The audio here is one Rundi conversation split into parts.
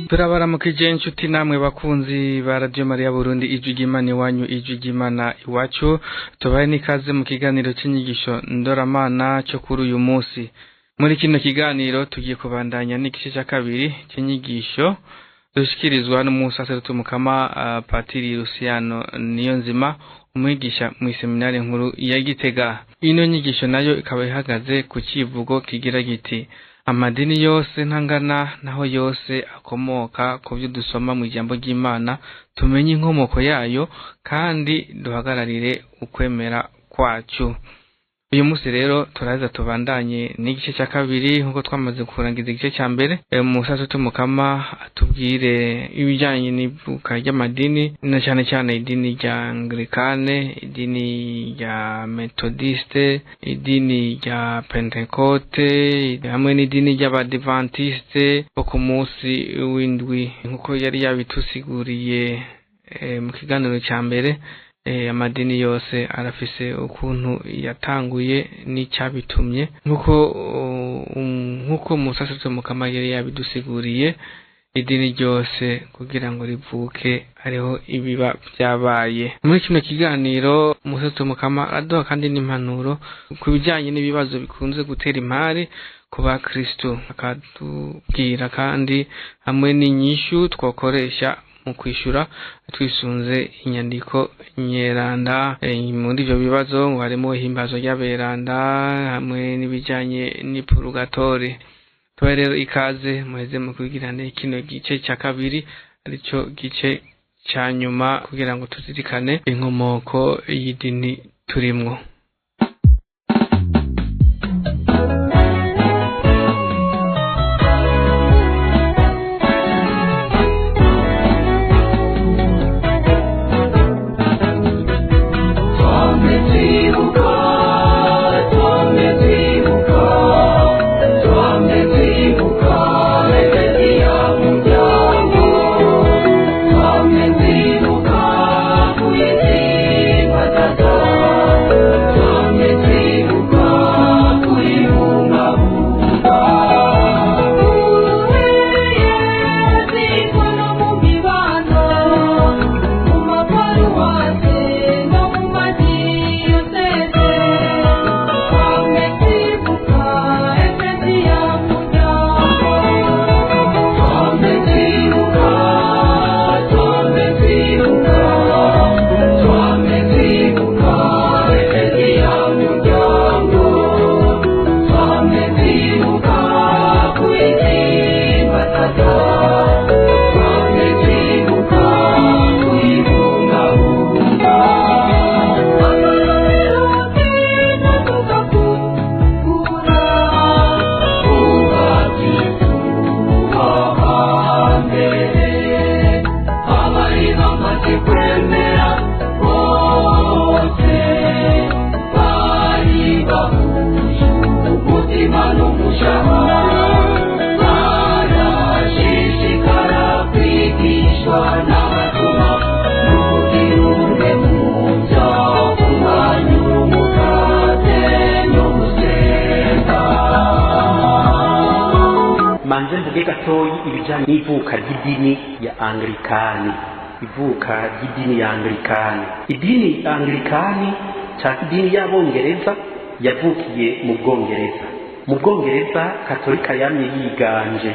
Turabaramukije inshuti namwe bakunzi ba Radio Maria Burundi ijwi ry'Imana iwanyu ijwi ry'Imana iwacu, tubaye nikaze mu kiganiro cy'inyigisho ndoramana cyo kuri uyu munsi. Muri kino kiganiro tugiye kubandanya n'igice cya kabiri cy'inyigisho dushikirizwa n'umusaseruti mukama Patiri Luciano Niyonzima, umwigisha mu seminari nkuru ya Gitega. Ino nyigisho nayo ikaba ihagaze ku kivugo kigira giti: amadini yose ntangana naho yose akomoka ku byo dusoma mu ijambo ry'Imana, tumenye inkomoko yayo kandi duhagararire ukwemera kwacu. Uyu munsi rero turaza tubandanye n'igice cya kabiri nkuko twamaze kurangiza igice cya mbere. Umusaseruti mukama atubwire ibijyanye n'ivuka ry'amadini, na cyane cyane idini rya Anglikane, idini rya Methodiste, idini rya Pentecote hamwe n'idini ry'Abadventiste bo ku munsi w'indwi nkuko yari yabitusiguriye mu kiganiro cya mbere. Amadini yose arafise ukuntu yatanguye n'icyabitumye nkuko umusaseruti mukama yari yabidusiguriye. Idini ryose kugira ngo rivuke ariho ibiba byabaye. Muri kino kiganiro umusaseruti mukama araduha kandi n'impanuro ku bijyanye n'ibibazo bikunze gutera impari ku bakristo, akatubwira kandi hamwe n'inyishu twakoresha mu kwishura twisunze inyandiko nyeranda. Muri ibyo bibazo ngo harimo ihimbazo ry'aberanda hamwe n'ibijyanye n'ipurgatori. Tuba rero ikaze muheze mu kwigirane kino gice cya kabiri, aricyo gice cya nyuma, kugira ngo tuzirikane inkomoko y'idini turimwo. Ibijyanye n'ivuka ry'idini ya Anglikani. Ivuka ry'idini ya Anglikani, idini Anglikani cyangwa idini y'Abongereza yavukiye mu Bwongereza. Mu Bwongereza Katolika yamye yiganje,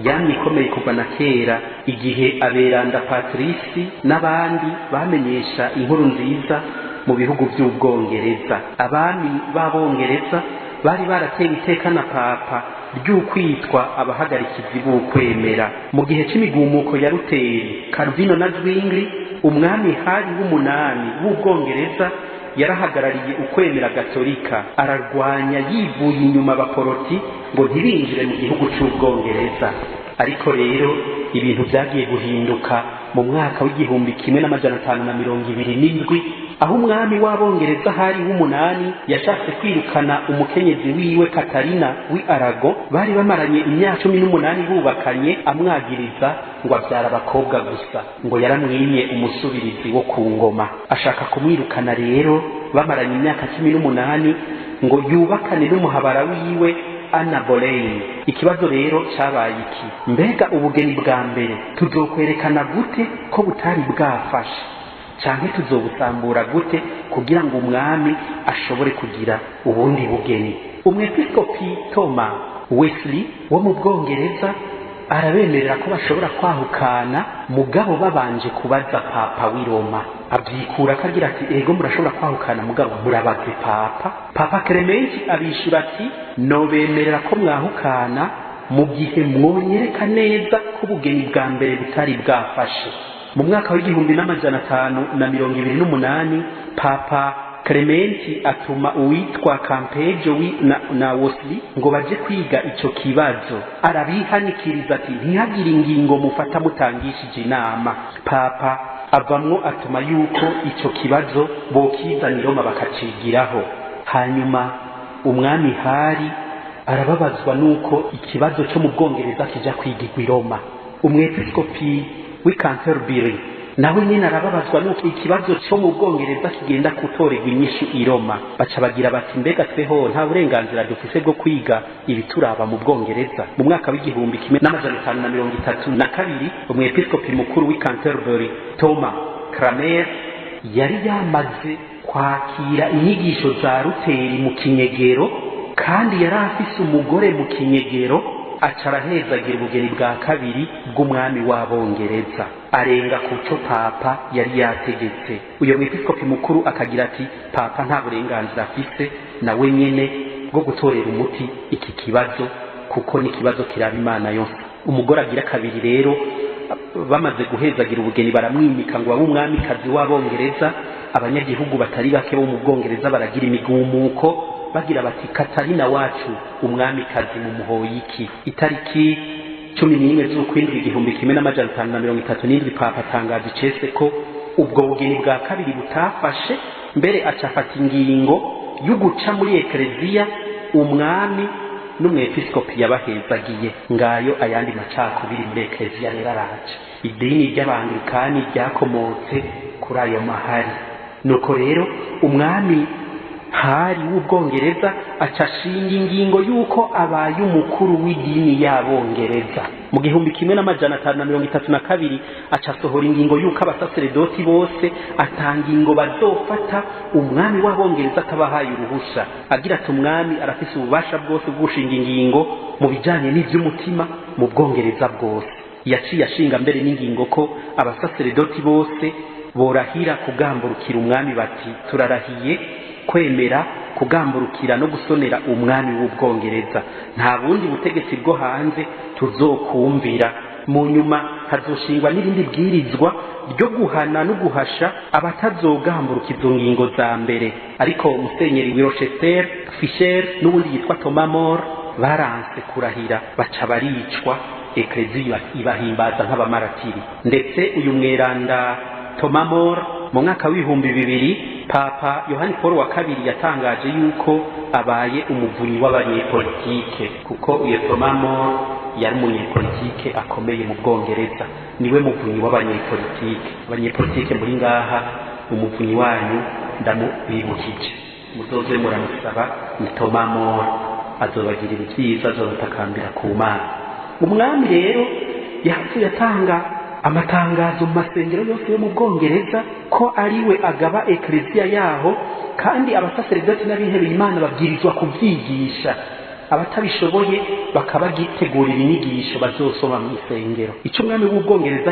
yamye ikomeye kuva na kera, igihe aberanda Patrice n'abandi bamenyesha inkuru nziza mu bihugu by'Ubwongereza. Abami b'Abongereza bari barateye iteka na papa ry'ukwitwa abahagarikizi b'ukwemera. Mu gihe cy'imigumuko ya Luteri, Calvino na Zwingli, umwami hari w'umunani w'Ubwongereza yarahagarariye ukwemera Gatolika, ararwanya yivuye inyuma abaporoti ngo ntibinjire mu gihugu cy'Ubwongereza. Ariko rero ibintu byagiye guhinduka mu mwaka w'igihumbi kimwe n'amajana 527, aho umwami w'Abongereza hari w'umunani yashatse kwirukana umukenyezi wiwe Katarina wi Arago. Bari bamaranye imyaka 18 bubakanye, amwagiriza ngo abyara abakobwa gusa, ngo yaramwimye umusubirizi wo ku ngoma. Ashaka kumwirukana rero bamaranye imyaka 18 ngo yubakane n'umuhabara wiwe Anna Boleyn. Ikibazo rero cyabaye iki? Mbega ubugeni bwa mbere tuzokwerekana gute ko butari bwafashe, cyangwa tuzobusambura gute kugira ngo umwami ashobore kugira ubundi bugeni? Umwepiskopi Thomas Wesley wo mu Bwongereza arabemerera ko bashobora kwahukana, mugabo babanje kubaza papa w'i Roma. Abyikura akagira ati ego murashobora kwahukana mugabo murabaze papa. Papa Clementi abishura ati nobemerera ko mwahukana mu gihe mwonyereka neza ko ubugeni bwa mbere butari bwafashe. Mu mwaka w'1528 papa Clementi atuma uwitwa Campeggio na Wesley ngo baje kwiga ico kibazo. Arabihanikiriza ati ntihagire ingingo mufata mutangishije inama. Papa avamwo atuma yuko ico kibazo bokizana i Roma bakacigiraho. Hanyuma umwami Hari arababazwa nuko ikibazo cyo mu Bwongereza kija kwigirwa i Roma. Umwepiskopi w'i Canterbury nawe nyine arababazwa nuko ikibazo cyo mu Bwongereza kigenda gutorerwa inyishu i Roma. Baca bagira bati mbega tweho nta burenganzira dufise bwo kwiga ibituraba mu Bwongereza. Mu mwaka w'1532 umwepiskopi mukuru w'i Canterbury Thomas Cranmer yari yamaze kwakira inyigisho za Luteri mu kinyegero, kandi yari afise umugore mu kinyegero. Aca arahezagira ubugeni bwa kabiri bw'umwami w'Abongereza, arenga kuco papa yari yategetse. Uyo mwepiskopi mukuru akagira ati papa nta burenganzira afise nawe nyene bwo gutorera umuti iki kibazo, kuko ni kibazo kiraba Imana yose. Umugore agira kabiri rero bamaze guhezagira ubugeni baramwimika ngo abe umwamikazi w'Abongereza. Abanyagihugu batari bake bo mu Bwongereza baragira imigumuko bagira bati Katarina wacu umwamikazi mu muhoyiki. Itariki 11 z'ukwindwi 1537 papa atangaza icese ko ubwo bugeni bwa kabiri butafashe, mbere acafata ingingo yo guca muri ekleziya umwami n'umwepiskopi yabahezagiye. Ngayo ayandi macakubiri muri ekleziya rero araje. Idini ry'Abanglikani ryakomotse kuri ayo mahari. Nuko rero umwami Hari w'Ubwongereza acashinga ingingo yuko abaye umukuru w'idini y'Abongereza. Mu 1532 acasohora ingingo yuko abasaseredoti bose atangingo bazofata umwami w'Abongereza atabahaye uruhusha, agira ati umwami arafise ububasha bwose bw'ushinga ingingo mu bijanye n'ivy'umutima mu Bwongereza bwose. Yaciye ashinga mbere n'ingingo ko abasaseredoti bose borahira kugamburukira umwami bati turarahiye kwemera kugamburukira no gusonera umwami w'Ubwongereza, nta bundi butegetsi bwo hanze tuzokumvira. Mu nyuma hazoshingwa n'irindi bwirizwa ryo guhana no guhasha abatazogamburuka izo ngingo za mbere. Ariko Musenyeri Rochester Fisher n'ubundi yitwa Thomas More baranse kurahira, baca baricwa, ekleziya ibahimbaza nk'abamaratiri. Ndetse uyu mweranda Thomas More mu mwaka w'2000 Papa Yohani Paul wa kabiri yatangaje yuko abaye umuvunyi w'abanyepolitike, kuko uyo Thomas More yari umunyepolitike akomeye mu Bwongereza, niwe muvunyi w'abanyepolitike. Abanyepolitike muri ngaha umuvunyi wanyu ndamubibukije, muzoze muramusaba ni Thomas More, azobagirira ibyiza, azobatakambira ku Mana. Umwami rero yavuye atanga amatangazo mu masengero yose yo mu Bwongereza ko ariwe agaba ekleziya yaho, kandi abasaseredoti n'abihebeye Imana babwirizwa kubyigisha. Abatabishoboye bakabagitegurira inyigisho bazosoma mu isengero. Icyo umwami w'Ubwongereza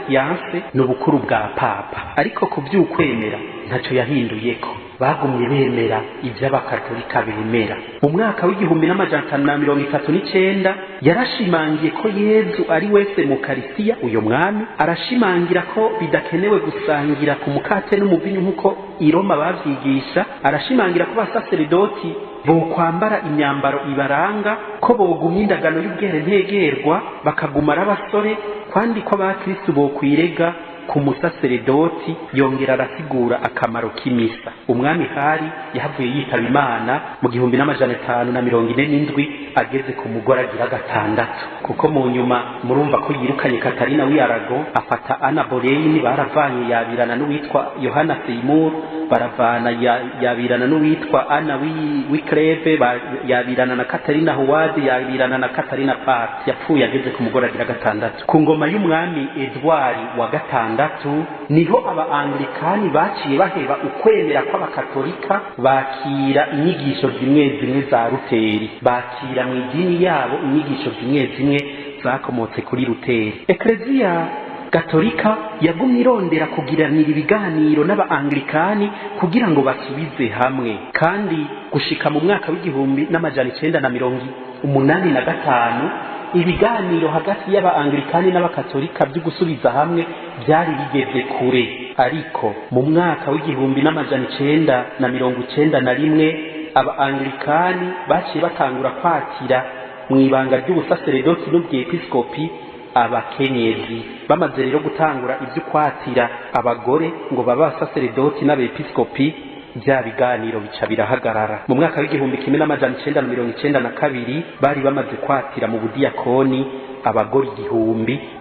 yanse ni ubukuru bwa papa, ariko ku by'ukwemera ntacyo yahinduyeko. Bagumye bemera iby'abakatolika bemera. Mu mwaka w'1539 yarashimangiye ko Yezu ari wese mu Karistiya. Uyo mwami arashimangira ko bidakenewe gusangira ku mukate n'umuvinyu nk'uko i Roma bavyigisha. Arashimangira ko abasaseredoti bokwambara imyambaro ibaranga, ko bogumya indagano y'ubwere ntegerwa bakaguma ari abasore, kandi ko abakristu bokwirega ku musaseredoti, yongera arasigura akamaro k'imisa. Umwami Hari yahavuye yitaba Imana mu 1547 ageze ku mugore agira gatandatu, kuko mu nyuma murumva ko yirukanye Katarina w'Aragon, afata Anna Boleyn, baravanye yabirana n'uwitwa Yohana Seymour, baravana yabirana n'uwitwa Anna w'Cleve, yabirana na Katarina Howard, yabirana na Katarina Parr. Yapfuye ageze ku mugore agira gatandatu. Ku ngoma y'umwami Edward wa gatandatu niho aba-Anglikani baciye baheba ukwemera kw'abakatolika, bakira inyigisho zimwe za Luteri, bakira mu idini yabo inyigisho zimwe zakomotse kuri Luteri. Ekleziya Gatolika yagumye irondera kugiranira ibiganiro n'aba-Anglikani kugira ngo basubize hamwe, kandi gushika mu mwaka w'1985 ibiganiro hagati y'aba-Anglikani n'abakatolika byo gusubiza hamwe byari bigeze kure. Ariko mu mwaka w'1991 aba-Anglikani baciye batangura kwakira mu ibanga ry'ubusaseredoti n'ubwepiskopi abakenyezi. Bamaze rero gutangura ibyo kwatira abagore ngo baba abasaseredoti n'abepiskopi, bya biganiro bica birahagarara. Mu mwaka w'1992 bari bamaze kwatira mu budiyakoni abagore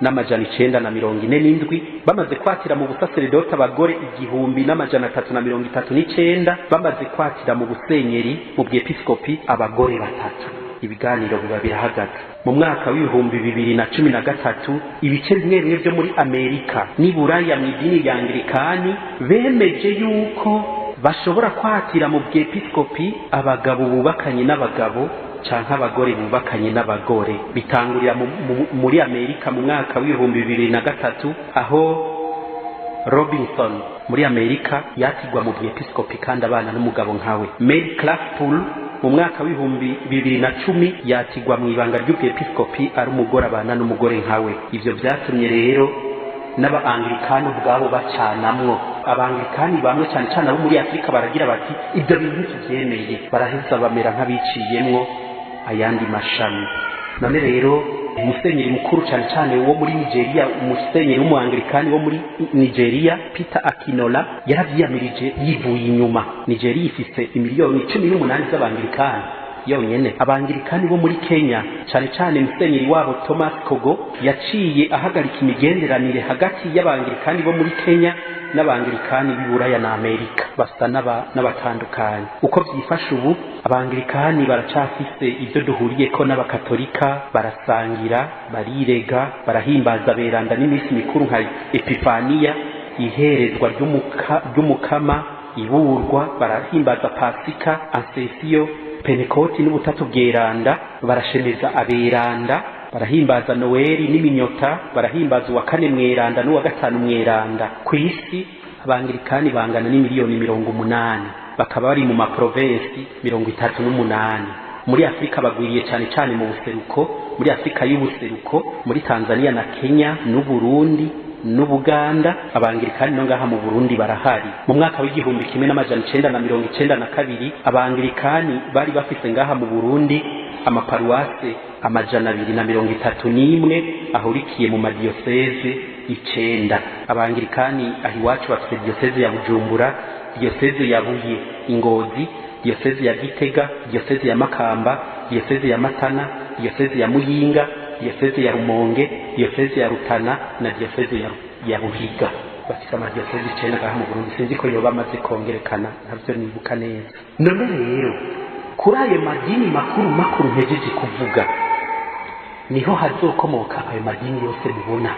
1947, bamaze kwatira mu busaseredoti abagore 1339, bamaze kwatira mu busenyeri mu bwepiskopi abagore 3. Ibiganiro biba birahagaze. Mu mwaka w'2013 ibice bimwe byo muri Amerika n'Iburaya mu idini ya Anglikani bemeje yuko bashobora kwatira mu bwepiskopi abagabo bubakanye n'abagabo canke abagore bubakanye n'abagore. Bitangurira muri Amerika mu mwaka w'2003 aho Robinson muri Amerika yatigwa mu bwepiskopi kandi abana n'umugabo nkawe. Mary Clackpool mu mwaka w'2010 yatigwa mu ibanga ry'ubwepiskopi ari umugore abana n'umugore nkawe. Ivyo byatumye rero n'aba-Anglikani ubwabo bacanamwo. Aba-Anglikani bamwe cyane abo muri Afrika baragira bati ibyo bintu tubyemeye, baraheza bamera nk'abiciyemwo ayandi mashami. None rero umusenyeri mukuru cyane wo muri Nigeria, umusenyeri w'umuanglikani wo muri Nigeria Peter Akinola yaravyiyamirije yivuye inyuma. Nigeria ifise imiliyoni 18 z'abanglikani yonyene. Abanglikani bo muri Kenya cyane musenyeri wabo Thomas Kogo yaciye ahagarika imigenderanire hagati y'abanglikani bo muri Kenya n'abanglikani b'Iburaya na Amerika, basa n'abatandukanye. Uko byifashe ubu, abanglikani baracafise ibyo duhuriyeko n'abakatolika, barasangira, barirega, barahimbaza beranda n'iminsi mikuru nka Epifaniya, iherezwa ry'umukama, iburwa, barahimbaza Pasika, Ascension, Pentekoti n'ubutatu bweranda, barashemeza aberanda, barahimbaza Noeli n'iminyota, barahimbaza uwa 4 mweranda n'uwa 5 mweranda. Ku isi abanglikani bangana n'imiliyoni 80, bakaba bari mu maprovensi 38. Muri Afrika bagwiriye cyane mu buseruko, muri Afrika y'ubuseruko, muri Tanzania na Kenya n'u Burundi n'Ubuganda. Abanglikani no ngaha mu Burundi barahari. Mu mwaka w'1992 abanglikani bari bafise ngaha mu Burundi amaparuwase 231 ahurikiye mu madiyoseze 9. Abanglikani ahiwacu bafite diyoseze ya Bujumbura, diyoseze ya Buye Ingozi, diyoseze ya Gitega, diyoseze ya Makamba, diyoseze ya Matana, diyoseze ya Muyinga, diyoseze ya Rumonge, diyoseze ya Rutana na diyoseze ya Buhiga. Bafite amadiyoseze 9 ngaha mu Burundi. Sinzi ko yoba amaze kongerekana, ntabyo nibuka neza. None rero kuri ayo madini makuru mpejeje kuvuga niho hazokomoka ayo madini yose mubona.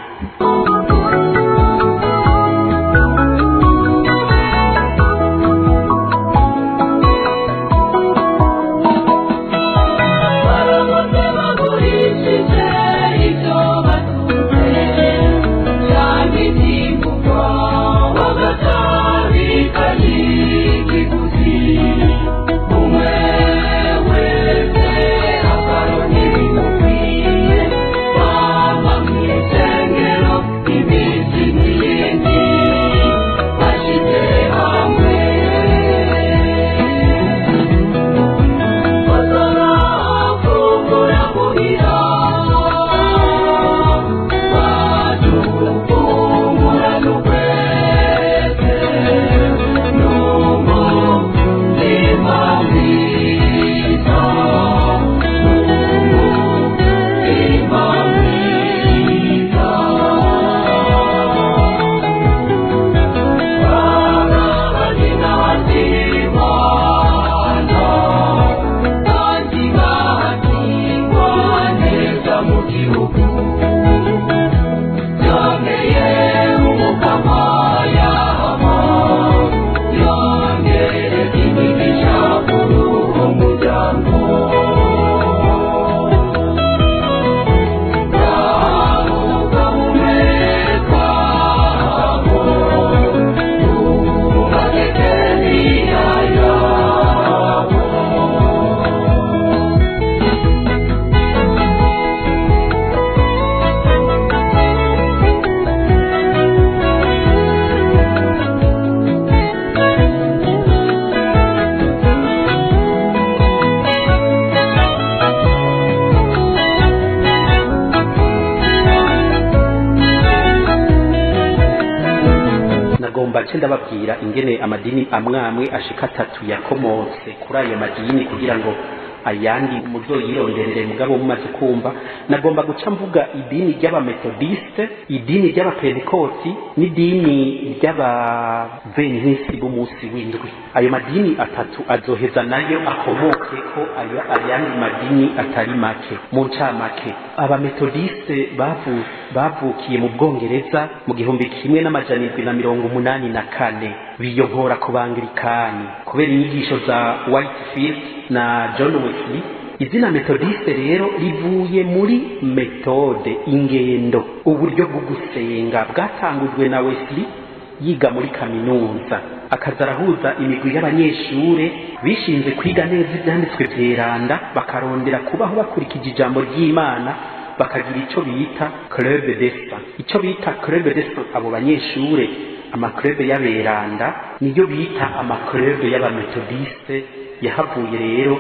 bace ndababwira ingene amadini amwe ashika 3 yakomotse kuri ayo madini kugira ngo ayandi muzoyironderere mugabo mumaze kumva. Nagomba guca mvuga idini ry'abametodiste, idini ry'abapentekoti n'idini ry'abavenisi b'umunsi w'indwi. Ayo madini atatu azoheza nayo akomoke ko ayandi madini atari make. Mu ncamake abametodiste bavukiye mu Bwongereza mu 1784 biyonkora ku Banglikani kubera inyigisho za Whitefield na John Wesley. Izina metodiste rero rivuye muri metode, ingendo, uburyo bwo gusenga bwatangujwe na Wesley yiga muri kaminuza, akaza arahuza imigwi y'abanyeshure bishinze kwiga neza ibyanditswe vyeranda, bakarondera kubaho bakurikije ijambo ry'Imana, bakagira ico bita club d'espoir. Ico bita club d'espoir abo banyeshure amaklube y'aberanda niyo bita amaklube y'abametodiste. Yahavuye rero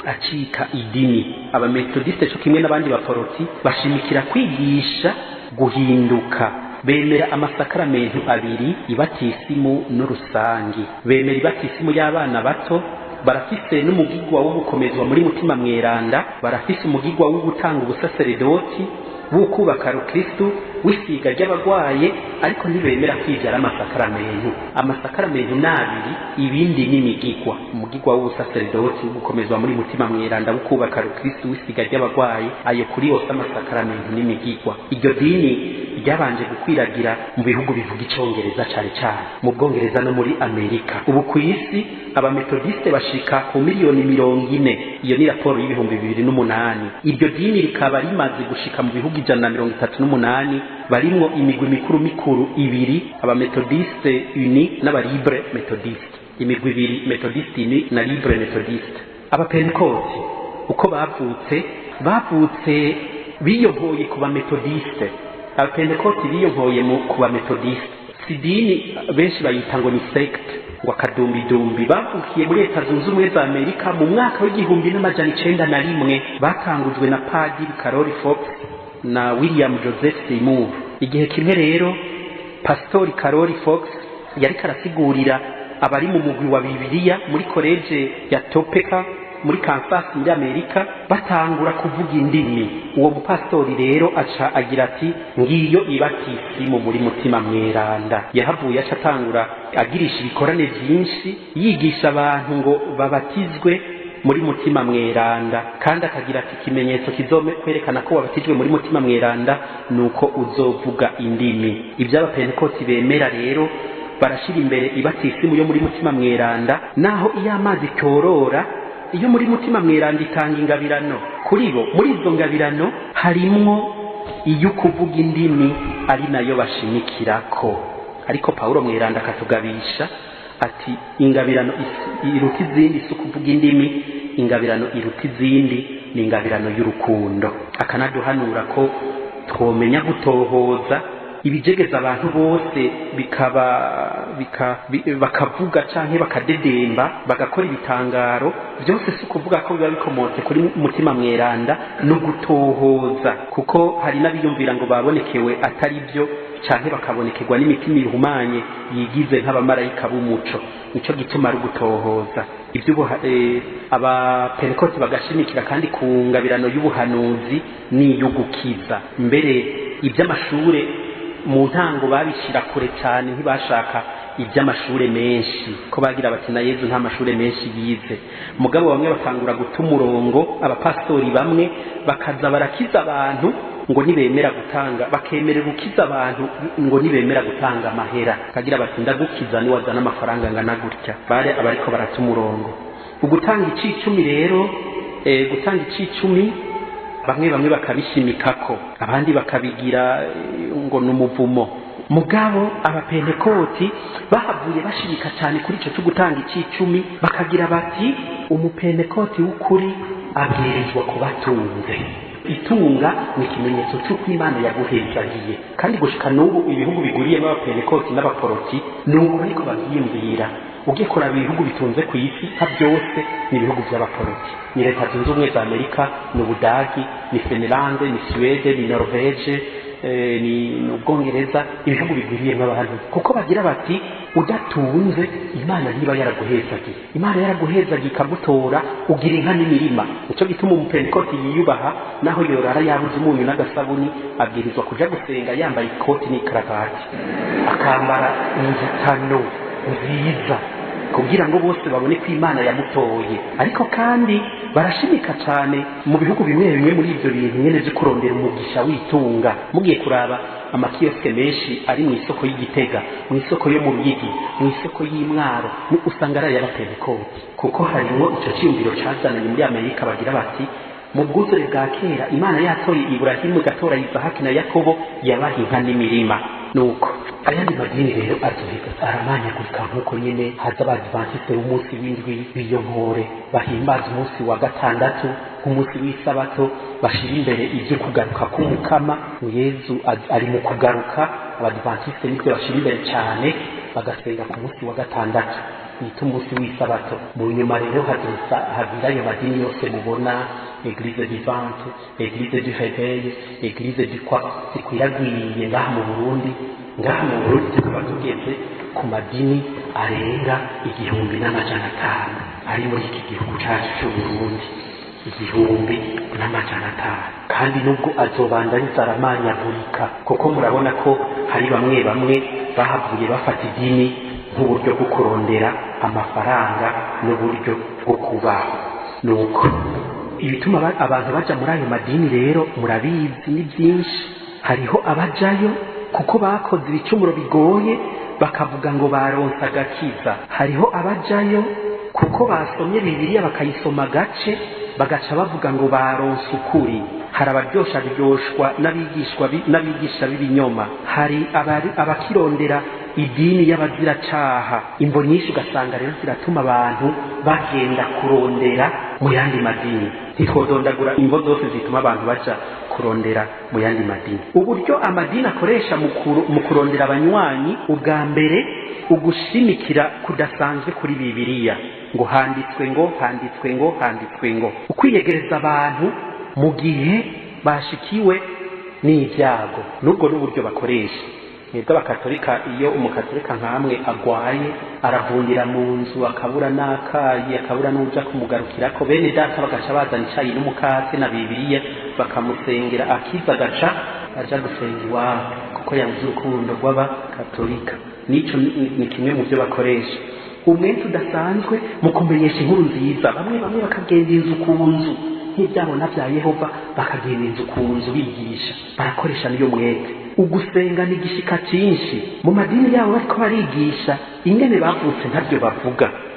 acika idini. Abametodiste cyo kimwe n'abandi baporoti bashimikira kwigisha guhinduka, bemera amasakaramentu abiri, ibatisimu n'urusangi. Bemera ibatisimu y'abana bato, barafise n'umugigwa wo gukomezwa muri mutima mweranda, barafise umugigwa wo gutanga ubusaseredoti, wukubaka Kristo, wisiga ry'abagwaye, ariko ntibemera kwibyara amasakaramentu. Amasakaramentu nabiri, ibindi n'imigigwa. Umugigwa w'ubusaseredoti gukomezwa muri mutima mweranda, wukubaka Kristo, wisiga ry'abagwaye, ayo kuri yose amasakaramentu n'imigigwa. Iryo dini ryabanje gukwiragira mu bihugu bivuga icongereza cyane cyane mu Bwongereza no muri Amerika. Ubu ku isi abametodiste bashika ku miliyoni 40. Iyo ni raporo y'ibihumbi 2008. Iryo dini rikaba rimaze gushika mu bihugu 138, barimwo imigwi mikuru ibiri, abametodiste uni n'abalibre metodiste. Imigwi ibiri, metodiste uni na libre metodiste. Abapentekoti uko bavutse biyonkoye ku bametodiste. Abapentekoti biyonkoye ku bametodiste. Sidini benshi bayita ngo ni sect, ngo akadumbidumbi. Bavukiye muri Leta Zunze Ubumwe za Amerika mu mwaka w'1901, batangujwe na Padiri Carol Fox na William Joseph Seymour. Igihe kimwe rero Pastori Carol Fox yari karasigurira abari mu mugwi wa Bibiliya muri college ya Topeka muri Kansas muri Amerika, batangura kuvuga indimi. Uwo mupastori rero aca agira ati ngiyo ibatisimu muri mutima mweranda. Yahavuye aca atangura agirisha ibikorane byinshi, yigisha abantu ngo babatizwe muri mutima mweranda, kandi akagira ati ikimenyetso kizome kwerekana ko wabatijwe muri mutima mweranda nuko uzovuga indimi. Iby'abapentekoti bemera rero barashira imbere ibatisimu yo muri mutima mweranda, naho iyo amazi cyorora iyo muri mutima mweranda itanga ingabirano. Kuri bo muri izo ngabirano harimwo iyo kuvuga indimi ari nayo bashimikirako. Ariko Paulo mweranda akatugabisha ati ingabirano iruta izindi si kuvuga indimi, ingabirano iruta izindi ni ingabirano y'urukundo. Akanaduhanura ko twomenya gutohoza ibijegeza abantu bose bakavuga canke bakadedemba bagakora ibitangaro byose, si kuvuga ko biba bikomotse kuri mutima mweranda no gutohoza, kuko hari n'abiyumvira ngo babonekewe atari byo canke bakabonekerwa n'imitima ihumanye yigize nk'abamarayika b'umuco. Nico gituma ari gutohoza ibyo abapentekoti bagashimikira kandi ku ngabirano y'ubuhanuzi n'iy'ugukiza. Mbere iby'amashure mu ntango babishira kure cyane, ntibashaka iby'amashure menshi, ko bagira bati na Yezu nta mashure menshi yize. Mugabo bamwe batangura guta umurongo, abapastori bamwe bakaza barakiza abantu ngo nibemera gutanga, bakemerera gukiza abantu ngo nibemera gutanga amahera, kagira bati ndagukiza ni wazana amafaranga ngana gutya. Bare abariko barata umurongo. Ugutanga icicumi rero, gutanga icicumi bamwe bakabishimikako, abandi bakabigira ngo numuvumo. Mugabo abapentekoti bahavuye bashimika cyane kuri ico cyo gutanga icicumi, bakagira bati umupentekoti w'ukuri abwirizwa kubatunze. Itunga ni ikimenyetso cy'uko Imana yaguhezagiye, kandi gushika n'ubu ibihugu biguriye n'abapentekoti n'abaporoti n'ubu ariko bavyiyumvira. Ugiye kuraba ibihugu bitunze ku isi ha byose ni ibihugu by'abaporoti. Ni Leta Zunze Ubumwe za Amerika, ni Ubudagi, ni Finland, ni Sweden, ni Norvege, ni Ubwongereza, ibihugu bigwiriyemo abantu, kuko bagira bati udatunze Imana niba yaraguhezagiye, Imana yaraguhezagiye ikagutora ugira inka n'imirima. Nico gituma umupentekoti yiyubaha naho yorara yabuze umunyu n'agasabuni abwirizwa kuja gusenga yambaye ikoti n'ikaravati, akambara inzitano nziza kugira ngo bose babone ko Imana yamutoye. Ariko kandi barashimika cyane mu bihugu bimwe bimwe muri ibyo bintu nyene byo kurondera umugisha witunga. Mugiye kuraba amakiyosike menshi ari mu isoko y'Igitega, mu isoko yo mu Ruyigi, mu isoko y'Imwaro, usanga ari ay'abapentekoti, kuko harimo ico cyumviro cazananye muri Amerika bagira bati mu bwuzure bwa kera Imana yatoye Iburahimu igatora Isahaki na Yakobo yabaha inka n'imirima. Nuko ayandi madini rero azoheza aramanyagurika nk'uko nyine haza abadivantiste b'umunsi w'indwi biyonkore bahimbaza umunsi wa gatandatu nk'umunsi w'isabato, bashira imbere ibyo kugaruka k'umukama. Yezu ari mu kugaruka, abadivantiste nibyo bashira imbere cyane, bagasenga ku munsi wa gatandatu bita umunsi w'isabato. Mu nyuma rero hagira ayo madini yose mubona, Eglise vivante, Eglise du réveil, Eglise du quoi, zikwiragiye ngaha mu Burundi. Ngaha mu Burundi tukaba tugeze ku madini arenga 1,500 ari muri iki gihugu cyacu cy'u Burundi, 1,500. Kandi nubwo azobandanya aramanyagurika, kuko murabona ko hari bamwe bahavuye bafata idini nk'uburyo bwo kurondera amafaranga n'uburyo bwo kubaho. Nuko ibituma abantu baja muri ayo madini rero murabizi ni byinshi. Hariho abajayo kuko bakoze ibicumuro bigoye bakavuga ngo baronsa agakiza. Hariho abajayo kuko basomye Bibiliya bakayisoma gace bagaca bavuga ngo baronsa ukuri. Hari abaryosha biryoshwa n'abigisha b'ibinyoma. Hari abakirondera idini y'abaziracaha. Imvo nyinshi ugasanga rero ziratuma abantu bagenda kurondera mu yandi madini. Ntitwodondagura imvo zose zituma abantu baja kurondera mu yandi madini. Uburyo amadini akoresha mu kurondera abanywanyi, ubwa mbere ugushimikira kudasanzwe kuri Bibiliya, ngo handitswe ngo ukwiyegereza abantu mu gihe bashikiwe n'ibyago. Nubwo n'uburyo bakoresha mwebwe abakatolika, iyo umukatolika nkamwe agwaye aravundira mu nzu akabura n'akayi akabura n'uja kumugarukirako, bene data bagaca bazana icayi n'umukate na Bibiliya bakamusengera, akiza agaca aja gusenga iwabo kuko yabuze urukundo rw'abakatolika. Nico ni kimwe mu byo bakoresha. Umwete udasanzwe mu kumenyesha inkuru nziza. Bamwe bakagenda inzu ku nzu nk'ibyabona bya Yehova, bakagenda inzu ku nzu bigisha, barakoresha niyo mwete. Ugusenga ni igishika cyinshi mu madini yabo, bariko barigisha ingene bavutse ntabyo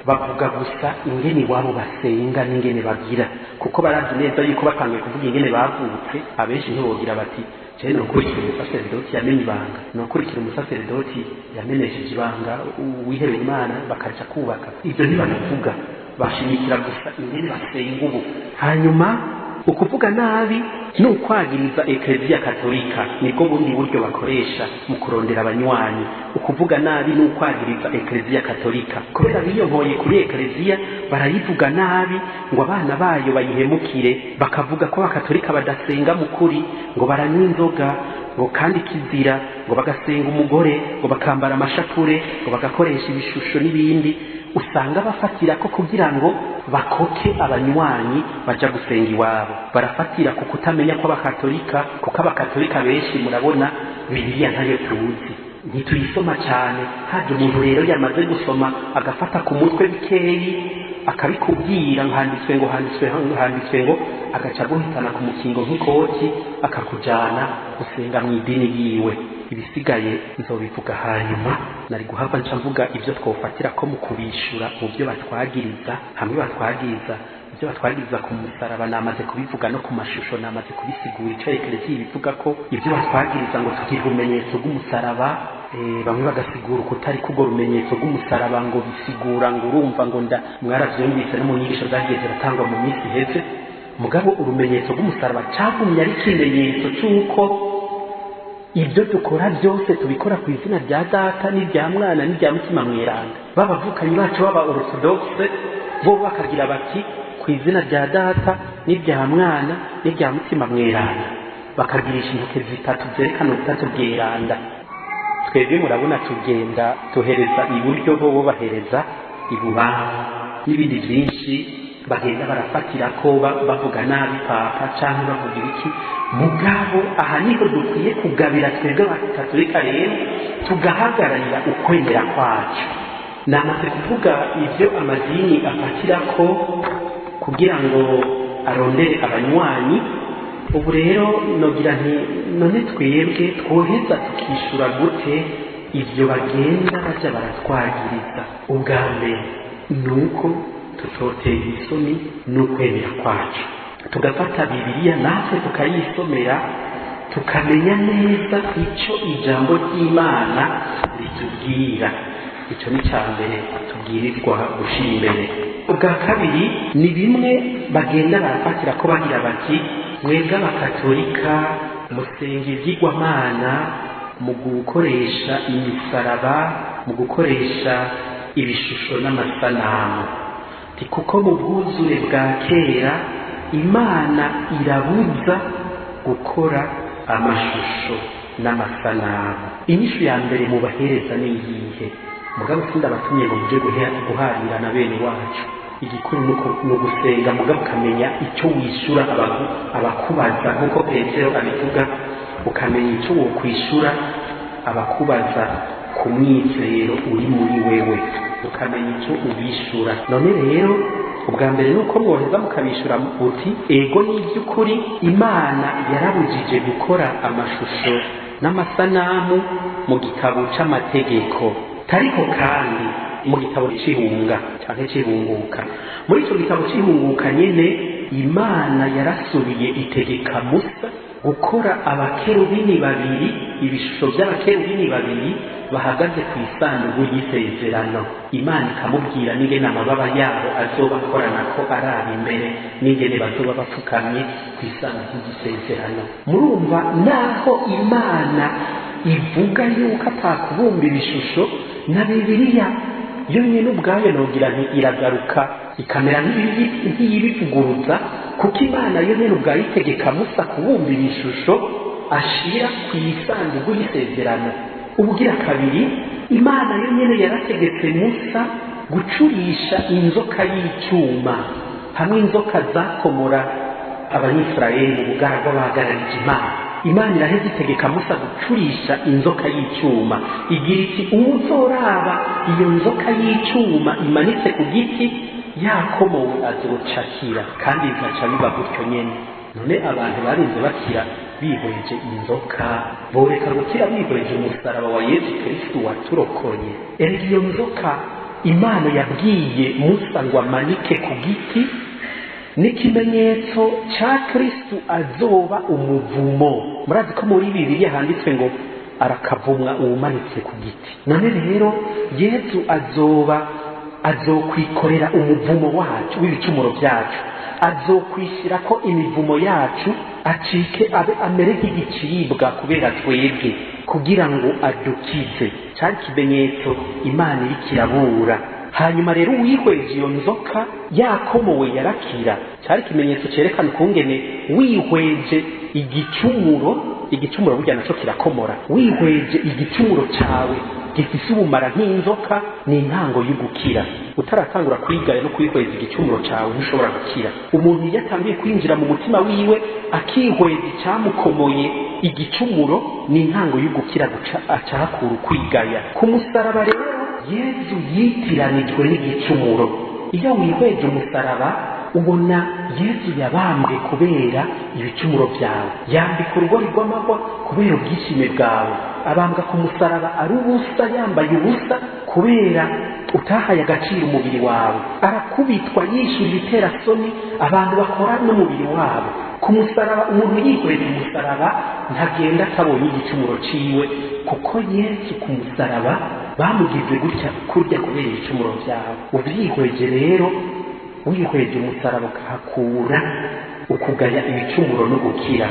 bavuga gusa ingene iwabo basenga n'ingene bagira, kuko barazi neza yuko batangiye kuvuga ingene bavutse abenshi ntibogira bati cyane nokurikira umusaseredoti yamenye ibanga, nokurikira umusaseredoti yamenesheje ibanga wihebeye Imana, bakaja kubaka. Ibyo ntibabivuga, bashimikira gusa ingene basenga. Ubu hanyuma ukuvuga nabi n'ukwagiriza Eklezia Katolika nibwo bundi buryo bakoresha mu kurondera abanywanyi. Ukuvuga nabi n'ukwagiriza Eklezia Katolika, kubera biyonkoye kuri Eklezia barayivuga nabi, ngo abana bayo bayihemukire, bakavuga ko abakatolika badasenga mu kuri, ngo baranywa inzoga, ngo kandi kizira, ngo bagasenga umugore, ngo bakambara amashapure, ngo bagakoresha ibishusho n'ibindi. Usanga bafatira ko kugira ngo bakoke abanywanyi baja gusenga iwabo. Barafatira ku kutamenya ko abakatolika, kuko abakatolika benshi murabona Bibiliya ntayo tuzi, ntituyisoma cyane. Haje umuntu rero yamaze gusoma agafata ku mutwe bikeyi akabikubwira ngo handitswe ngo agaca guhitana ku mukingo nk'ikoti akakujana gusenga mu idini yiwe. Ibisigaye nzobivuga hanyuma. Nari guhava nca mvuga ibyo twofatira ko mu kubishura mu byo batwagiriza, hamwe batwagiriza ibyo batwagiriza ku musaraba namaze kubivuga, no ku mashusho namaze kubisigura ico Eklezia bivuga ko ibyo batwagiriza ngo tugira urumenyetso rw'umusaraba. Bamwe bagasigura ukutari kugo rumenyetso rw'umusaraba ngo bisigura ngo urumva ngo mwaravyumvise no mu nyigisho zagiye ziratangwa mu minsi iheze. Mugabo urumenyetso rw'umusaraba cagumye ari ikimenyetso c'uko ibyo dukora byose tubikora ku izina rya Data n'irya Mwana n'irya Mutima Mweranda. Babavukanyi bacu baba orthodoxe bo bakagira bati ku izina rya Data n'irya Mwana n'irya Mutima Mweranda. bakagirisha intoke zitatu zerekana ubutatu bweranda. Twebwe murabona tugenda tuhereza iburyo, bo bahereza ibubamfu, n'ibindi byinshi bagenda barafatira ko bavuga nabi papa cyangwa bavuga iki. Mugabo aha niho dukwiye kugabira twebwe abakatolika rero tugahagararira ukwemera kwacu. Namaze kuvuga ibyo amadini afatira ko kugira ngo arondere abanywanyi. Ubu rero nogira nti none twebwe twoheza tukishura gute ibyo bagenda baja baratwagiriza? Ubwa mbere nuko tutotera isoni n'ukwemera kwacu, tugafata Bibiliya natwe tukayisomera, tukamenya neza icyo ijambo ry'Imana ritubwira. Icyo ni cya mbere tubwirizwa gushira imbere. Ubwa kabiri ni bimwe bagenda barafatira ko bagira bati mwebwe abakatolika musenga ibyigwamana mu gukoresha imisaraba, mu gukoresha ibishusho n'amasanamu. Kuko mu bwuzure bwa kera Imana irabuza gukora amashusho n'amasanamu. Inyishu ya mbere mu bahereza ni iyihe? Mugabo sindi abatumye ngo muje guharira na bene wacu. Igikuru ni ugusenga, mugabo ukamenya icyo wishyura abakubaza, nk'uko Petero abivuga, ukamenya icyo wokwishura abakubaza ku mwizero uri muri wewe, ukamenya icyo ubishura. None rero ubwa mbere nuko mwoheza mukabishura uti ego ni iby'ukuri Imana yarabujije gukora amashusho n'amasanamu mu gitabo c'amategeko, tariko kandi mu gitabo c'ihunga canke c'ihunguka. Muri ico gitabo c'ihunguka nyene Imana yarasubiye itegeka Musa gukora abakerubini babiri, ibishusho by'abakerubini babiri bahagaze ku isanduku y'isezerano. Imana ikamubwira n'ingene amababa yabo azobakorana ko araba imbere, n'ingene bazoba bapfukamye ku isanduku y'isezerano. Murumva naho Imana ivuga yuko atakubumba ibishusho, na Bibiliya yo nyine ubwayo nogira nti iragaruka ikamera nk'iyibivuguruza, kuko Imana yo nyine ubwayo itegeka Musa kubumba ibishusho ashira ku isanduku y'isezerano. Ubugira kabiri Imana yo nyine yarategetse Musa gucurisha inzoka y'icyuma, hamwe inzoka zakomora abanyisirayeli mu bugaragwa bahagararije Imana. Imana iraheze itegeka Musa gucurisha inzoka y'icyuma, igira iti uzoraba iyo nzoka y'icyuma imanitse ku giti yakomowe azocakira, kandi bigaca biba gutyo nyene. None abantu barinze bakira bihweje inzoka, boreka gukira bihweje umusaraba wa Yesu Kristo waturokoye. Erega iyo nzoka Imana yabwiye Musa ngo amanike ku giti n'ikimenyetso cya Kristo azoba umuvumo. Murazi ko muri Bibiliya handitswe ngo arakavumwa uwumanitse ku giti. None rero Yesu azokwikorera umuvumo wacu w'ibicumuro byacu, azokwishyira ko imivumo yacu, acike abe amere nk'igicibwa kubera twebwe, kugira ngo adukize. Cyari ikimenyetso Imana iri kirabura. Hanyuma rero wihweje iyo nzoka yakomowe yarakira, cyari ikimenyetso cyerekana ukungene wihweje igicumuro burya naco kirakomora. Wihweje igicumuro cyawe gifise ubumara nk'inzoka, ni intango y'ugukira. Utaratangura kwigaya no kwihweza igicumuro cyawe ntushobora gukira. Umuntu iyo atangiye kwinjira mu mutima wiwe akihweza icyamukomoye igicumuro, ni intango y'ugukira, acahakura ukwigaya. Ku musaraba rero Yesu yitiranijwe n'igicumuro. Iyo wihweje umusaraba ubona Yesu yabambwe kubera ibicumuro byawe, yambika urugori rw'amahwa kubera ubwishime bwawe, abambwa ku musaraba ari ubusa, yambaye ubusa kubera utahaye agaciro umubiri wawe, arakubitwa yishyura ibiterasoni abantu bakora n'umubiri wabo. Ku musaraba umuntu yihweje umusaraba ntagenda atabonye igicumuro ciwe, kuko Yesu ku musaraba bamugize gutya kurya kubera ibicumuro byawe. Ubyihweje rero, wihweje umusaraba ukahakura ukugaya ibicumuro no gukira.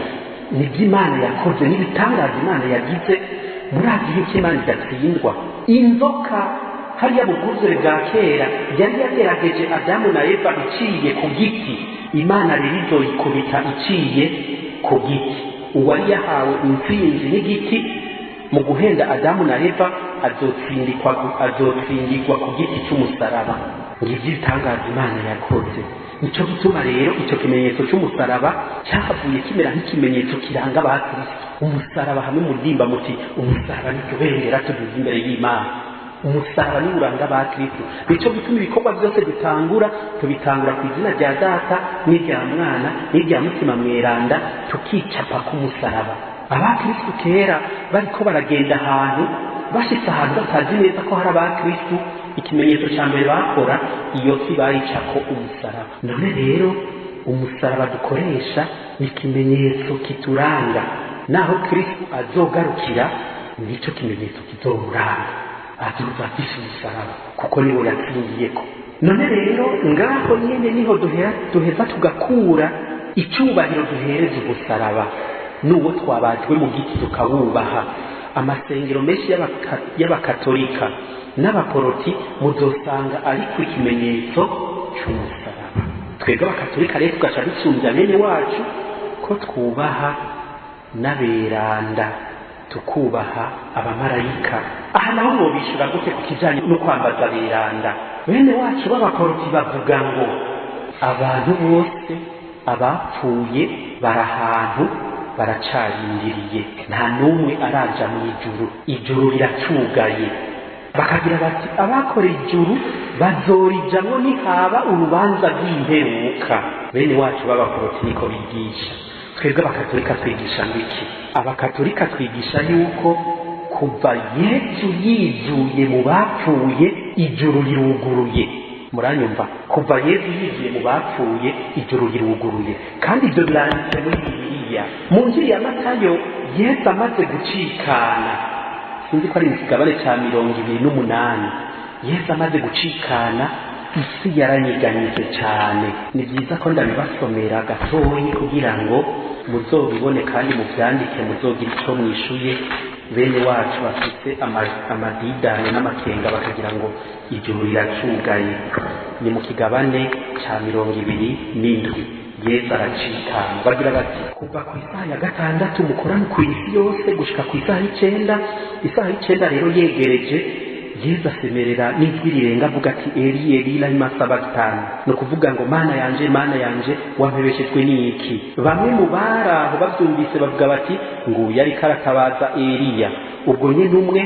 Nibyo Imana yakoze, n'ibitangaza Imana yagize. Murazi yuko Imana idatsindwa. Inzoka hariya mu bwuzure bwa kera yari yagerageje Adamu na Eva iciye ku giti, Imana rero izoyikubita iciye ku giti. uwari yahawe intsinzi n'igiti mu guhenda Adamu na Eva azotsindikwa ku giti cy'umusaraba. Ngivyo ibitangaza Imana yakoze. Nico gituma rero icyo kimenyetso cy'umusaraba cyahavuye kimera nk'ikimenyetso kiranga abakristo. Umusaraba hamwe murimba muti umusaraba ni kubendera tuduze imbere y'Imana. Umusaraba ni uranga abakristo. Nico gituma ibikorwa byose tubitangura ku izina rya Data n'irya Mwana n'irya Mutima Mweranda, tukicapa ku musaraba. Abakristo kera bariko baragenda ahantu bashitse ahantu batazi neza ko hari abakristo, ikimenyetso cya mbere bakora iyo kibayicako umusaraba. None rero umusaraba dukoresha ni ikimenyetso kituranga, naho Kristo azogarukira nicyo kimenyetso kizomuranga, azoza afise umusaraba kuko niwo yatsinziyeko. None rero ngaho nyene niho duheza tugakura icyubahiro duhereza umusaraba, n'uwo twabajwe mu giti tukawubaha. Amasengero menshi y'abakatolika n'abaporoti muzosanga ari ku ikimenyetso cy'umusaraba. Twebwe abakatolika rero tugaca dusumbya bene wacu ko twubaha n'aberanda, tukubaha abamarayika. Aha naho mwobishura gute ku kijanye no kwambaza aberanda? Bene wacu b'abaporoti bavuga ngo abantu bose abapfuye bari ahantu baracarindiriye, nta n'umwe araja mu ijuru riracugaye. Bakagira bati abakoreye ijuru bazorijamwo nihaba urubanza rw'imperuka. Bene wacu b'abaporoti niko bigisha. Twebwe abakatolika twigisha ngiki? Abakatolika twigisha yuko kuva Yesu yizuye mu bapfuye ijuru riruguruye. Muranyumva? Kuva Yesu yizuye mu bapfuye ijuru riruguruye, kandi ibyo biranditse muri Bibiliya. Mu Injili ya Matayo Yesu amaze gucikana, sinzi ko ari mu kigabane cya 28, Yesu amaze gucikana isi yaranyiganyije cyane. Ni byiza ko ndabibasomera gatoyi kugira ngo muzobibone kandi mubyandike, muzogira icyo mwishuye bene wacu bafite amadidane n'amakenga bakagira ngo ijuru riracugaye. Ni mu kigabane cya 27 Yesu aracikana. Bagira bati kuva ku isaha ya 6 mukorana ku isi yose gushika ku isaha 9. Isaha 9 rero yegereje, Yesu asemerera n'ijwi rirenga avuga ati Eli Eli lama sabachthani, no kuvuga ngo Mana yanje wampebeshejwe n'iki? Bamwe mu baraho babyumvise bavuga bati ngo yari karatabaza Eliya. Ubwo nyine umwe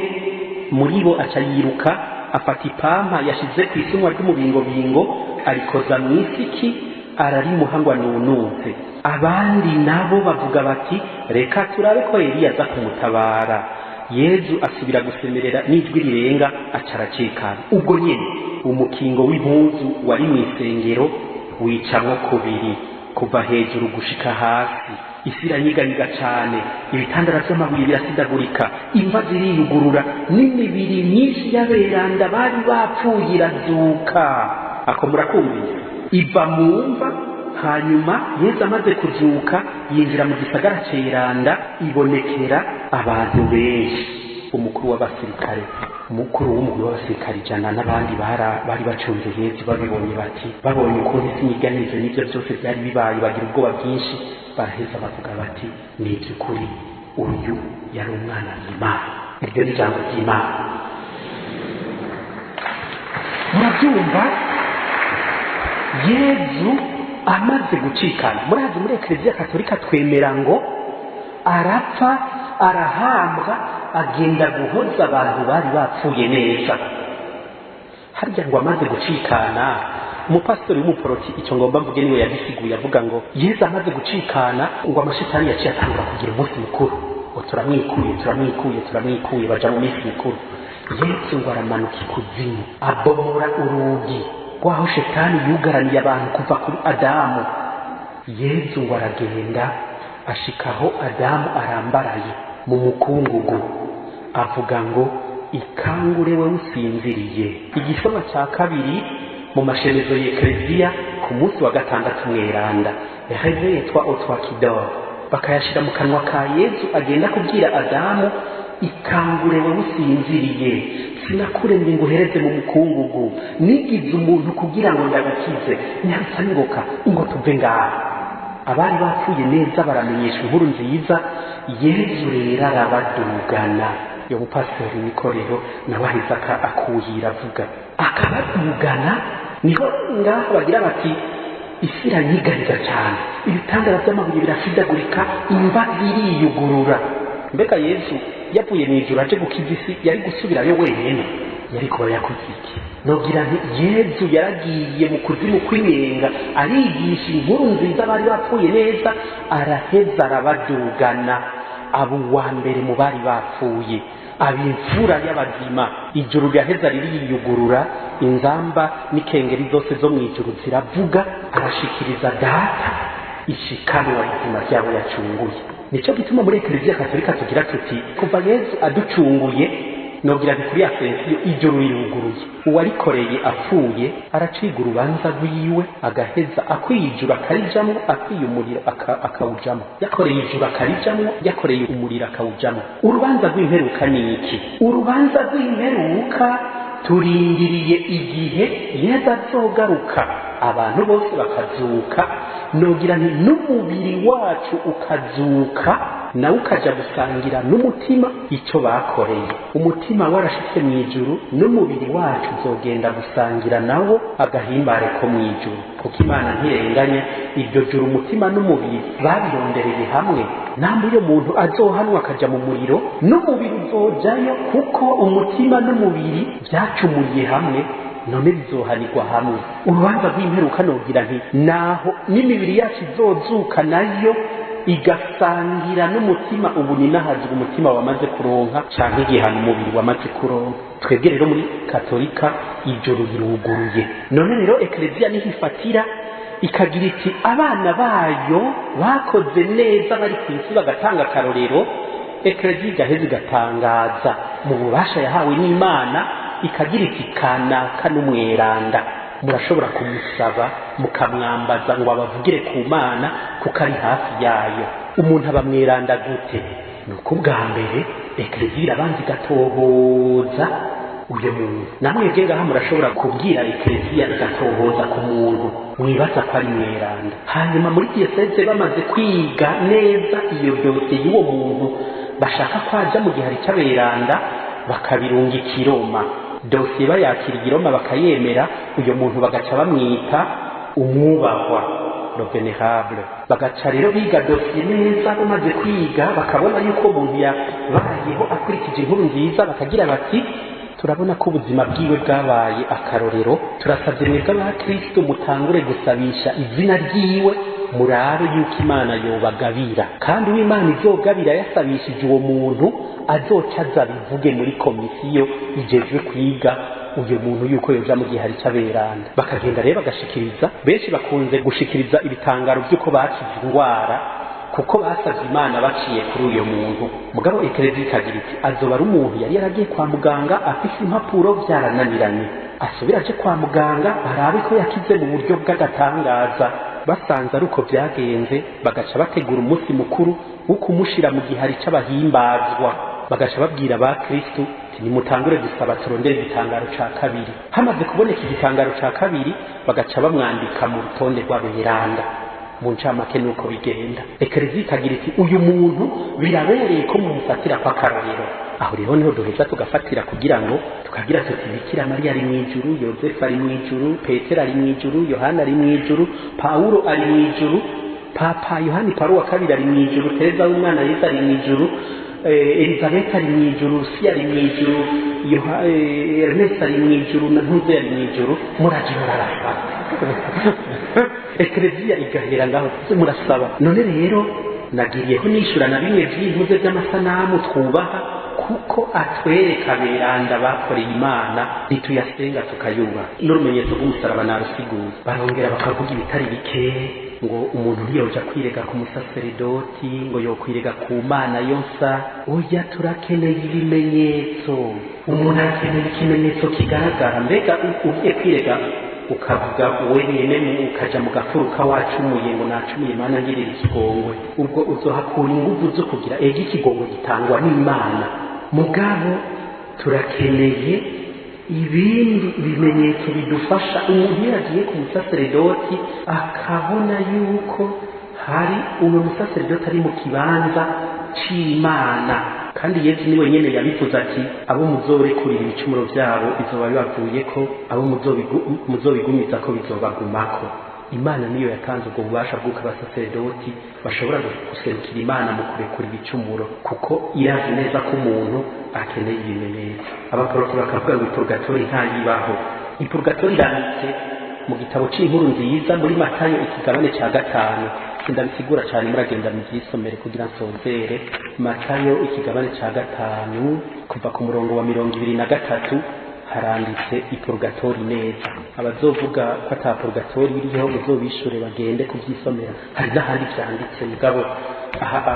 muri bo aca yiruka afata ipampa yashize ku isunwa ry'umubingobingo arikoza mu isiki ararimuhangwa nunutse. Abandi nabo bavuga bati reka turabe ko Eliya aza kumutabara. Yesu asubira gusemerera n'ijwi rirenga acaracikana. Ubwo nyine umukingo w'impuzu wari mu isengero wicamwo kubiri, kuva hejuru gushika hasi. Isi iranyiganyiga cyane, ibitandara by'amabuye birasidagurika, imva ziriyugurura, n'imibiri myinshi y'aberanda bari bapfuye irazuka. Ako murakumvise? Iva mu mva. Hanyuma Yesu amaze kuzuka yinjira mu gisagara cy'iranda, ibonekera abantu benshi. Umukuru w'abasirikare, umukuru w'umugwi w'abasirikare 100 n'abandi bari bacunze Yesu babibonye bati, babonye ukuntu isi nyiganije n'ibyo byose byari bibaye, bagira ubwoba bwinshi, baraheza bavuga bati ni iby'ukuri uyu yari umwana w'Imana. Iryo ni ijambo ry'Imana. Murabyumva? Yesu amaze gucikana, murazi muri Eklezia Katolika twemera ngo arapfa, arahambwa, agenda guhoza abantu bari bapfuye neza. Harya ngo amaze gucikana, umupasitori w'umuporoti icyo ngomba mvuge niwe yabisiguye avuga ngo Yesu amaze gucikana ngo amashitani yaciye atangura kugira umunsi mukuru, ngo turamwikuye baja mu minsi mikuru. Yesu ngo aramanuka ikuzimu, abomora urugi waho shetani yugaraniye abantu kuva kuri Adamu. Yesu ngo aragenda ashikaho Adamu arambaraye mu mukungugu, avuga ngo ikangure we usinziriye. Igisoma cya 2 mu masherezo y'Eklezia ku munsi wa 6 mweranda, Réveil toi au toi qui dors, bakayashira mu kanwa ka Yesu agenda kubwira Adamu, ikangure we usinziriye, sinakuremye ngo uhereze mu mukungugu, nigize umuntu kugira ngo ndagukize, nyarusangoka ngo tuve ngaha. abari bapfuye neza baramenyeshwa inkuru nziza, Yezu rero arabadugana. Iyo mupasiteri niko rero nawe aheza akuhira avuga akabadugana. Niho ngaho bagira bati isi iranyigariza cyane, ibitandara by'amabuye birashidagurika, imva iriyugurura. Mbega Yesu yavuye mu ijuru aje gukiza isi, yari gusubirayo wenyine? Yari kuba yakoze iki? Nogira nti Yesu yaragiye mu kuzimu kw'inyenga arigisha inkuru nziza, bari bapfuye neza, araheza arabadugana. Abo wa mbere mu bari bapfuye, ab'imfura y'abazima, ijuru ryaheza ririyugurura, inzamba n'ikengeri zose zo mu ijuru ziravuga, arashikiriza data ishikanwa rizima ryabo yacunguye. Nicyo gituma muri Ekleziya Katolika tugira tuti kuva Yesu aducunguye, nogira nti kuri Asensiyo ijuru riruguruye. Uwarikoreye apfuye araciga urubanza rwiwe, agaheza akwiye ijuru akarijamwo, akwiye umuriro akawujamwo. Yakoreye ijuru akarijamwo, yakoreye umuriro akawujamwo. Urubanza rw'imperuka ni iki? Urubanza rw'imperuka turindiriye igihe Yesu azogaruka, abantu bose bakazuka, nogira nti n'umubiri wacu ukazuka, nawe ukaja gusangira n'umutima icyo bakoreye. Umutima warashitse mu ijuru, n'umubiri wacu uzogenda gusangira nawo agahimbare ko mu ijuru, kuko Imana ntirenganya. Iryo juru umutima n'umubiri babirondereye hamwe. Namwe iyo muntu azohanwa akaja mu muriro, n'umubiri uzojayo, kuko umutima n'umubiri byacumuye hamwe, none bizohanirwa hamwe. Urubanza rw'imperuka nogira nti naho n'imibiri yacu izozuka nayo igasangira n'umutima. Ubu ninahazwa umutima wamaze kuronka canke igihano umubiri wamaze kuronka. Twebwe rero muri Katolika ijuru riruguruye. None rero Ekleziya niho ifatira ikagira iti abana bayo bakoze neza bari ku isi bagatanga akarorero. Ekleziya igaheza igatangaza mu bubasha yahawe n'Imana, ikagira iti kanaka n'umweranda murashobora kumusaba mukamwambaza ngo abavugire ku Mana kuko ari hafi yayo. Umuntu aba mweranda gute? Nuko bwa mbere Ekleziya irabanza igatohoza uyo muntu. Namwe ngaha murashobora kubwira Ekleziya igatohoza ku muntu mwibaza ko ari mweranda. Hanyuma muri diyoseze bamaze kwiga neza iyo dosiye y'uwo muntu bashaka ko aja mu gihari cy'aberanda, bakabirunga ikiroma. Dosiye bayakira Roma bakayemera, uyo muntu bagaca bamwita umwubahwa, le vénérable. Bagaca rero biga dosiye neza, bamaze kwiga bakabona yuko umuntu yabayeho akurikije inkuru nziza, bakagira bati turabona ko ubuzima bwiwe bwabaye akarorero, turasabye mwebwe abakristo mutangure gusabisha izina ryiwe, murabe yuko Imana yobagabira, kandi uw'Imana izogabira yasabishije uwo muntu azoca aza bivuge muri komisiyo ijejwe kwiga uyu muntu yuko yoja mu gihari cy'aberanda. Bakagenda rero bagashikiriza, benshi bakunze gushikiriza ibitangaro by'uko bakize indwara kuko basavye Imana baciye kuri uyo muntu. Mugabo Ekleziya ikagira iti azoba ari umuntu yari yaragiye kwa muganga afise impapuro byarananiranye, asubira aje kwa muganga barabe ko yakize mu buryo bw'agatangaza. Basanze ari uko byagenze, bagaca bategura umunsi mukuru wo kumushira mu gihari cy'abahimbazwa. Bagaca babwira ba Kristo nimutangure gusaba turondere igitangaro ca kabiri. Hamaze kuboneka igitangaro ca kabiri, bagaca bamwandika mu rutonde rw'aberanda. Mu ncamake nuko bigenda. Ekleziya ikagira iti uyu muntu birabereye ko mumufatira kwa karorero. Aho rero niho duheza tugafatira kugira ngo tukagira tuti Bikira Mariya ari mu ijuru, Yosefu ari mu ijuru, Petero ari mu ijuru, Yohana ari mu ijuru, Paulo ari mu ijuru, Papa Yohani Paulo wa kabiri ari mu ijuru, Tereza w'umwana Yesu ari mu ijuru, Elizabeth ari mu ijuru, Lucia ari mu ijuru, Ernest ari mu ijuru, na Ntuze ari mu ijuru. Muraje murarasaba. Ekleziya igahera ngaho murasaba. None rero nagiriyeho nishura na bimwe by'intuze by'amasanamu twubaha, kuko atwereka aberanda bakoreye Imana, nituyasenga tukayubaha. N'urumenyetso rw'umusaraba narusiguye. Barongera bakavuga ibitari bike, ngo umuntu ntiyoja kwirega ku musaseredoti, ngo yokwirega ku Mana yonsa. Oya, turakeneye ibimenyetso. Umuntu akeneye ikimenyetso kigaragara. Mbega ugiye kwirega ukavuga uwe nyene ukaja mu gafuruka wacumuye ngo nacumuye Mana ngirira ikigongwe, ubwo uzohakura inguvu zo kugira ikigongwe gitangwa n'Imana. Mugabo turakeneye ibindi bimenyetso bidufasha. Umuntu yagiye ku musaseredoti akabona yuko hari uwo musaseredoti ari mu kibanza c'Imana, kandi Yesu ni wenyene yabivuze ati abo muzorekurira ibicumuro vyabo bizoba bibavuyeko, abo muzobigumiza ko bizobagumako. Imana niyo yatanze ubwo bubasha bw'uko abasaseredoti bashobora guserukira Imana mu kurekura ibicumuro, kuko irazi neza ko umuntu akeneye ibimenyetso. Abaporoti bakavuga ngo ipurgatori ntayibaho. Ipurgatori iranditse mu gitabo c'inkuru nziza muri Matayo ikigabane ca 5. Sindabisigura cyane, muragenda muvyisomere kugira nsozere. Matayo ikigabane ca 5 kuva ku murongo wa 23 haranditse ipurgatori neza. Abazovuga ko ata purgatori iriho muzobishure bagende kuvyisomera, hari n'ahandi vyanditse mugabo aha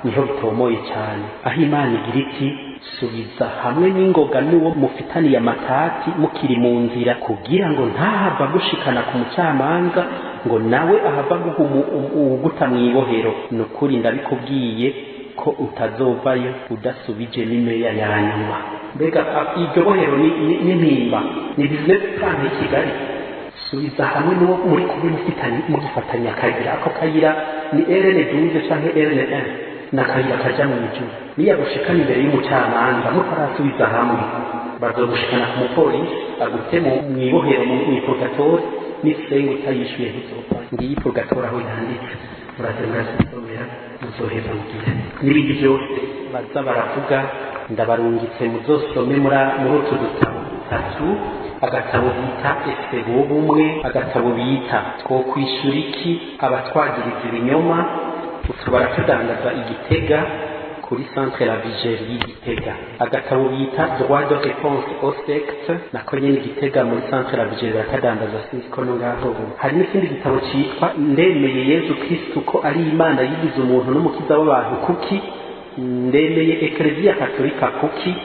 niho bitomoye cyane, aho Imana igira iti subiza hamwe n'ingoga n'uwo mufitaniye amatati mukiri mu nzira, kugira ngo ntahava gushikana ku mucamanza ngo nawe ahava guta mw'ibohero. Ni ukuri ndabikubwiye ko utazovayo udasubije n'imeya ya nyuma. Mbega iryo bohero ni mpimba, ni business plan ya Kigali. Subiza hamwe n'uwo muri kumwe mugifatanya akayira, ako kayira ni RN12 canke RN1 n'akayira kaja mu ijuru. Niya gushikana imbere y'umucamanza mutarasubiza hamwe, bazogushikana ku mupolisi agute mw'ibohero mu purgatori, n'isengo utayishuye ntuzova. Ngiyi purgatori aho yanditse, muraze murasomera muzoheza mugire n'ibindi byose baza baravuga. Ndabarungitse muzosome muri utu dutabo 3, agatabo bita Esebo bumwe, agatabo bita Twokwishura iki abatwagiriza ibinyoma, utubara tudandaza Igitega kuri Centre la Vigerie Igitega, agatabo bita Droit de réponse au secte nako nyene Igitega muri Centre la Vigerie bakadandaza siniko no ngaho. Hari n'ikindi gitabo citwa Ndemeye Yesu Kristo ko ari Imana yigize umuntu n'umukiza w'abantu kuki, ndemeye Eklezia Katolika kuki,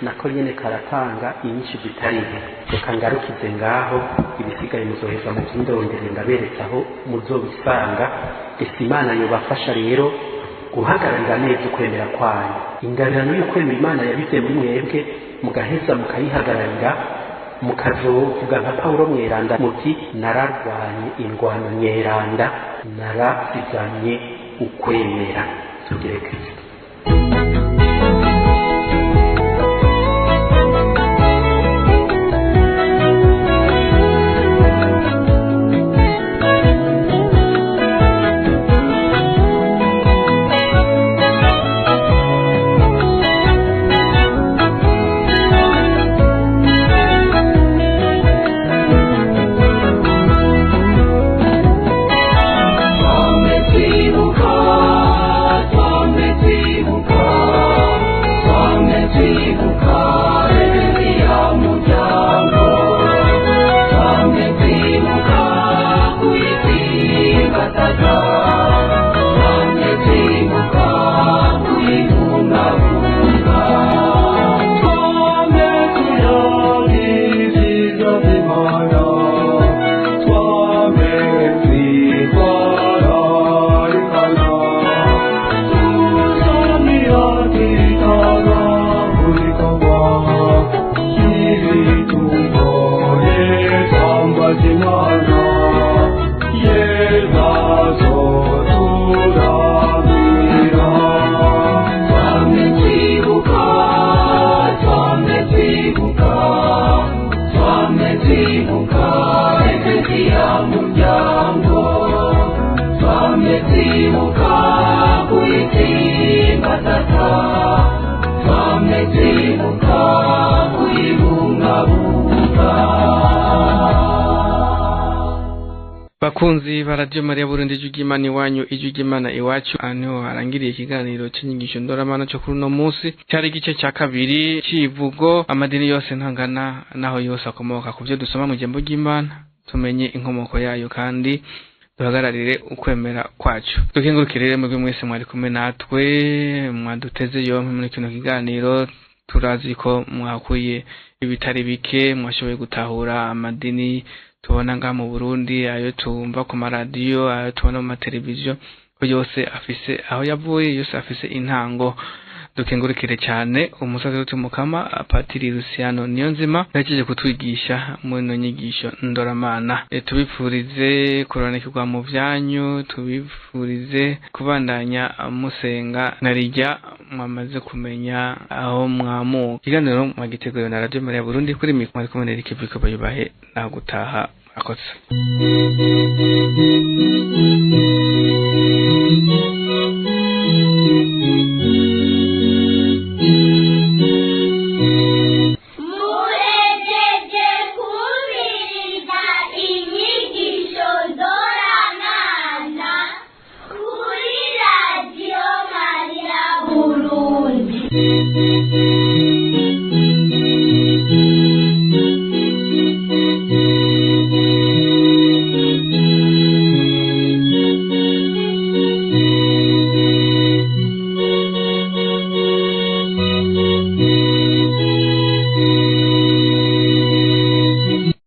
nako nyene karatanga inyinshi zitarihe. Reka ngarukize ngaho, ibisigaye muzoheza mu vy'indondere ndaberetse aho muzobisanga. Ese Imana yobafasha rero guhagararira neza ukwemera kwayo. Ingabirano y'ukwemera Imana yabize muri mwebwe, mugaheza mukayihagararira, mukazovuga nka Pawulo mweranda muti nararwanye indwano nyeranda, naraziganye ukwemera. Tugire Kristo. Bakunzi ba Radio Maria Burundi Ijugimana iwanyu Ijugimana iwacu, ano harangiriye ikiganiro cy'inyigisho ndoramana cyo kuri no munsi, cyari igice cya kabiri civugo amadini yose ntangana naho yose akomoka ku byo dusoma mu jambo ry'Imana, tumenye inkomoko yayo kandi duhagararire ukwemera kwacu. Dukengurukire mwebwe mwese mwari kumwe natwe, mwaduteze yompe muri kino kiganiro. Turazi ko mwakuye ibitari bike, mwashoboye gutahura amadini tubona nga mu Burundi, ayo tumva ku maradiyo, ayo tubona mu mateleviziyo, ko yose afise aho yavuye, yose afise intango. dukengurukire cyane umusaseredoti mukama Patiri Luciano Niyonzima yaje kutwigisha muri nyigisho ndoramana. Tubipfurize kuronerwa mu byanyu, tubipfurize kubandanya musenga narijya mwamaze kumenya aho mwamuka. Ikiganiro mwagiteguye na Radio Maria Burundi kuri mikoro ari kumwe n'Eric Biko bayubahe naho gutaha akotse.